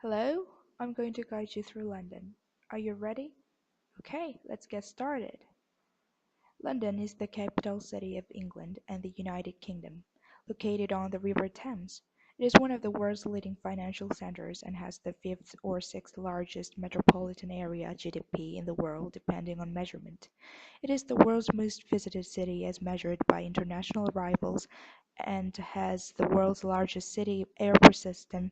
Hello, I'm going to guide you through London. Are you ready? Okay, let's get started. London is the capital city of England and the United Kingdom, located on the River Thames. It is one of the world's leading financial centers and has the fifth or sixth largest metropolitan area (GDP) in the world, depending on measurement. It is the world's most visited city as measured by international arrivals and has the world's largest city airport system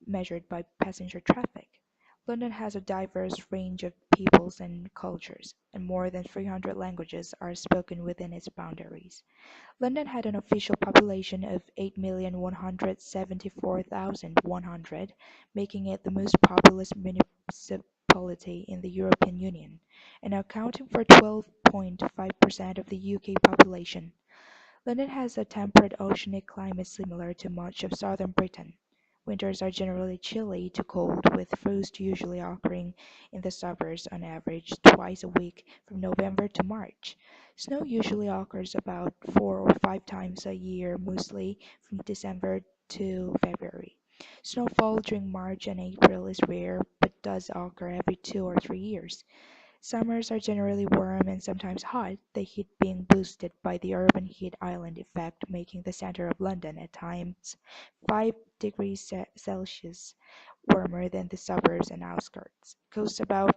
measured by passenger traffic. London has a diverse range of peoples and cultures, and more than 300 languages are spoken within its boundaries. London had an official population of 8,174,100, making it the most populous municipality in the European Union, and accounting for 12.5% of the UK population. London has a temperate oceanic climate similar to much of southern Britain. Winters are generally chilly to cold, with frost usually occurring in the suburbs on average twice a week from November to March. Snow usually occurs about 4 or 5 times a year, mostly from December to February. Snowfall during March and April is rare, but does occur every 2 or 3 years. Summers are generally warm and sometimes hot, the heat being boosted by the urban heat island effect, making the center of London at times 5 degrees Celsius warmer than the suburbs and outskirts. It costs about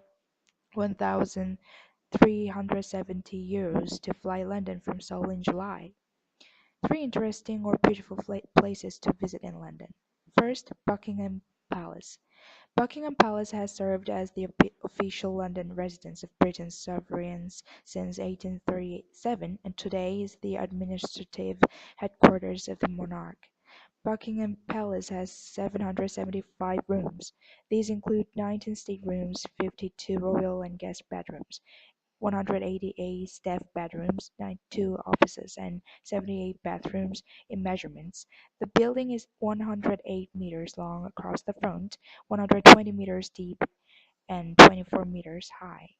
€1,370 to fly London from Seoul in July. Three interesting or beautiful places to visit in London. First, Buckingham Palace. Buckingham Palace has served as the official London residence of Britain's sovereigns since 1837 and today is the administrative headquarters of the monarch. Buckingham Palace has 775 rooms. These include 19 staterooms, 52 royal and guest bedrooms, 188 staff bedrooms, 92 offices, and 78 bathrooms in measurements. The building is 108 meters long across the front, 120 meters deep, and 24 meters high.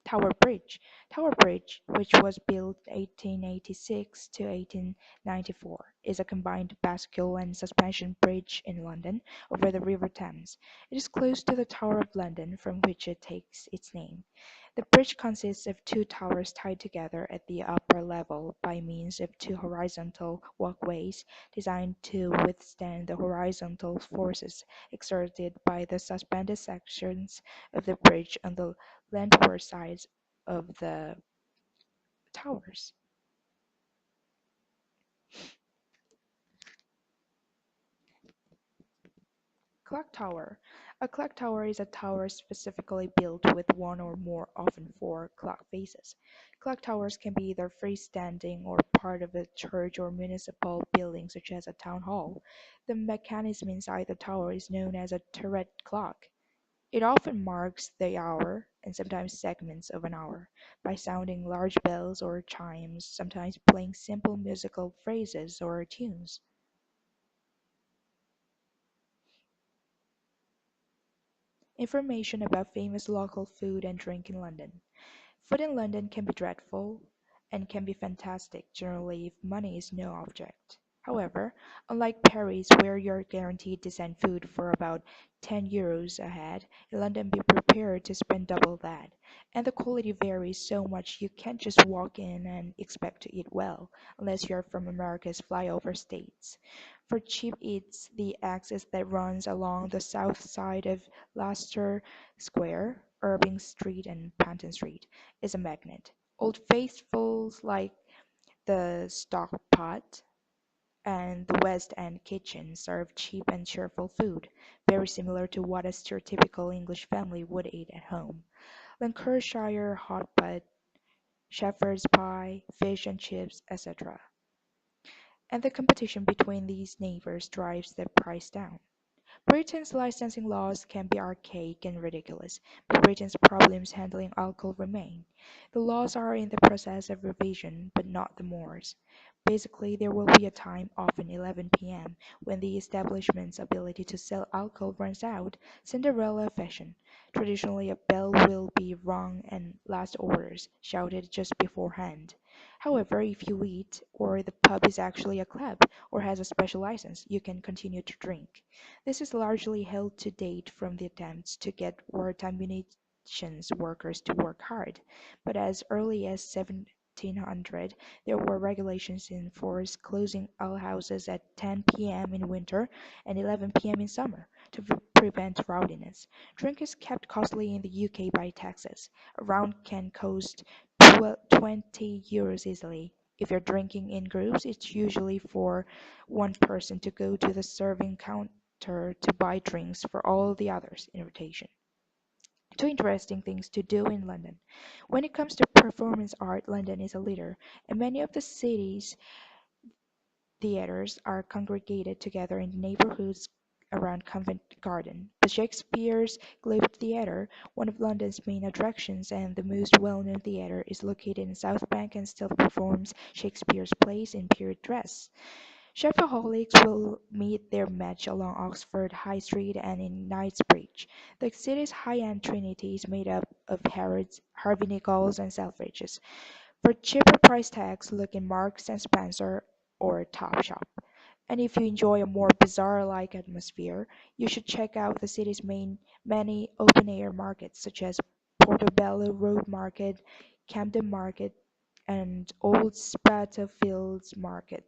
Tower Bridge. Tower Bridge, which was built 1886 to 1894, is a combined bascule and suspension bridge in London over the River Thames. It is close to the Tower of London, from which it takes its name. The bridge consists of two towers tied together at the upper level by means of two horizontal walkways designed to withstand the horizontal forces exerted by the suspended sections of the bridge on the landward sides of the towers. Clock tower. A clock tower is a tower specifically built with one or more, often four, clock faces. Clock towers can be either freestanding or part of a church or municipal building such as a town hall. The mechanism inside the tower is known as a turret clock. It often marks the hour, and sometimes segments of an hour, by sounding large bells or chimes, sometimes playing simple musical phrases or tunes. Information about famous local food and drink in London. Food in London can be dreadful and can be fantastic, generally if money is no object. However, unlike Paris where you're guaranteed decent food for about €10 a head, in London be prepared to spend double that. And the quality varies so much you can't just walk in and expect to eat well, unless you're from America's flyover states. For cheap eats, the axis that runs along the south side of Leicester Square, Irving Street and Panton Street is a magnet. Old Faithfuls like the Stock Pot and the West End Kitchen serve cheap and cheerful food, very similar to what a stereotypical English family would eat at home. Lancashire hot pot, shepherd's pie, fish and chips, etc. And the competition between these neighbors drives the price down. Britain's licensing laws can be archaic and ridiculous, but Britain's problems handling alcohol remain. The laws are in the process of revision, but not the Moors. Basically, there will be a time, often 11 p.m., when the establishment's ability to sell alcohol runs out, Cinderella fashion. Traditionally, a bell will be rung and last orders shouted just beforehand. However, if you eat or the pub is actually a club or has a special license, you can continue to drink. This is largely held to date from the attempts to get wartime munitions workers to work hard, but as early as 1700 there were regulations in force closing alehouses at 10 p.m. in winter and 11 p.m. in summer to prevent rowdiness. Drink is kept costly in the UK by taxes. A round can cost 20 euros easily. If you're drinking in groups, it's usually for one person to go to the serving counter to buy drinks for all the others in rotation. Two interesting things to do in London. When it comes to performance art, London is a leader, and many of the city's theatres are congregated together in neighbourhoods around Covent Garden. The Shakespeare's Globe Theatre, one of London's main attractions and the most well-known theatre, is located in South Bank and still performs Shakespeare's plays in period dress. Shopaholics will meet their match along Oxford High Street and in Knightsbridge. The city's high-end Trinity is made up of Harrods, Harvey Nichols and Selfridges. For cheaper price tags, look in Marks and Spencer or Topshop. And if you enjoy a more bazaar-like atmosphere, you should check out the city's many open-air markets such as Portobello Road Market, Camden Market, and Old Spitalfields Market.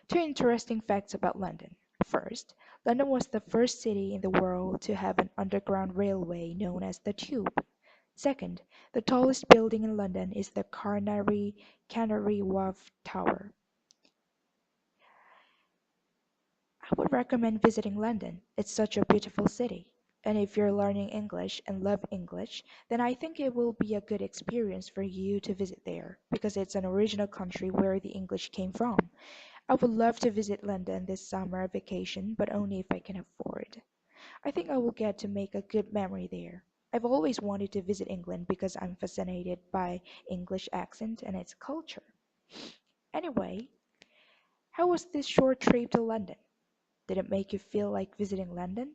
Two interesting facts about London. First, London was the first city in the world to have an underground railway known as the Tube. Second, the tallest building in London is the Canary Wharf Tower. I would recommend visiting London. It's such a beautiful city. And if you're learning English and love English, then I think it will be a good experience for you to visit there because it's an original country where the English came from. I would love to visit London this summer vacation, but only if I can afford. I think I will get to make a good memory there. I've always wanted to visit England because I'm fascinated by English accent and its culture. Anyway, how was this short trip to London? Did it make you feel like visiting London?